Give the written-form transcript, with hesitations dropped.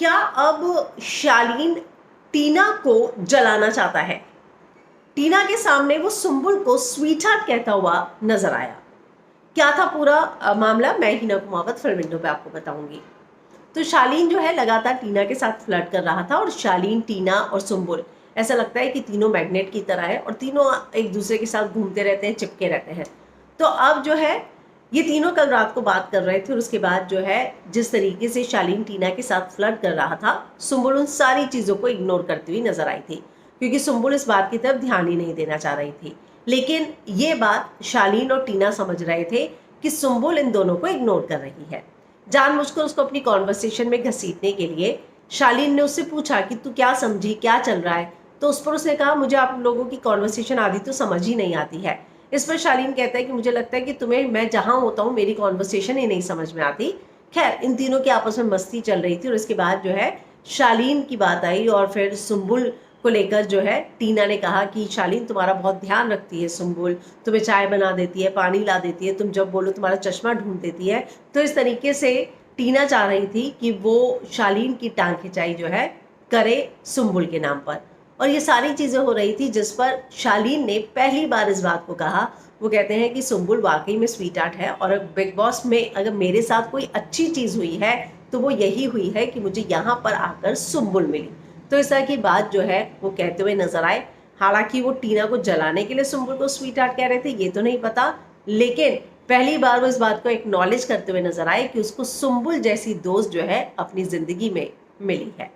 क्या अब शालीन टीना को जलाना चाहता है? टीना के सामने वो सुंबुल को स्वीटहार्ट कहता हुआ नजर आया। क्या था पूरा मामला, मैं हिना कुमावत फिल्म विंडो पे आपको बताऊंगी। तो शालीन जो है लगातार टीना के साथ फ्लर्ट कर रहा था और शालीन, टीना और सुंबुल ऐसा लगता है कि तीनों मैग्नेट की तरह है और तीनों एक दूसरे के साथ घूमते रहते हैं, चिपके रहते हैं। तो अब जो है ये तीनों कल रात को बात कर रहे थे और उसके बाद जो है जिस तरीके से शालीन टीना के साथ फ्लर्ट कर रहा था, सुंबुल उन सारी चीज़ों को इग्नोर करती हुई नजर आई थी, क्योंकि सुंबुल इस बात की तरफ ध्यान ही नहीं देना चाह रही थी। लेकिन ये बात शालीन और टीना समझ रहे थे कि सुंबुल इन दोनों को इग्नोर कर रही है। जानबूझकर उसको अपनी कॉन्वर्सेशन में घसीटने के लिए शालीन ने उससे पूछा कि तू क्या समझी, क्या चल रहा है। तो उस पर उसने कहा, मुझे आप लोगों की कॉन्वर्सेशन आदि तो समझ ही नहीं आती है। इस पर शालीन कहता है कि मुझे लगता है कि तुम्हें मैं जहां होता हूँ मेरी कॉन्वर्सेशन ही नहीं समझ में आती। खैर, इन तीनों की आपस में मस्ती चल रही थी और इसके बाद जो है शालीन की बात आई और फिर सुंबुल को लेकर जो है टीना ने कहा कि शालीन तुम्हारा बहुत ध्यान रखती है सुंबुल, तुम्हें चाय बना देती है, पानी ला देती है, तुम जब बोलो तुम्हारा चश्मा ढूंढ देती है। तो इस तरीके से टीना चाह रही थी कि वो शालीन की टांग खिंचाई जो है करे सुंबुल के नाम पर। और ये सारी चीज़ें हो रही थी जिस पर शालीन ने पहली बार इस बात को कहा। वो कहते हैं कि सुंबुल वाकई में स्वीट आर्ट है और बिग बॉस में अगर मेरे साथ कोई अच्छी चीज़ हुई है तो वो यही हुई है कि मुझे यहाँ पर आकर सुंबुल मिली। तो इस तरह की बात जो है वो कहते हुए नजर आए। हालांकि वो टीना को जलाने के लिए सुंबुल को स्वीट आर्ट कह रहे थे ये तो नहीं पता, लेकिन पहली बार वो इस बात को एक्नॉलेज करते हुए नजर आए कि उसको सुंबुल जैसी दोस्त जो है अपनी जिंदगी में मिली है।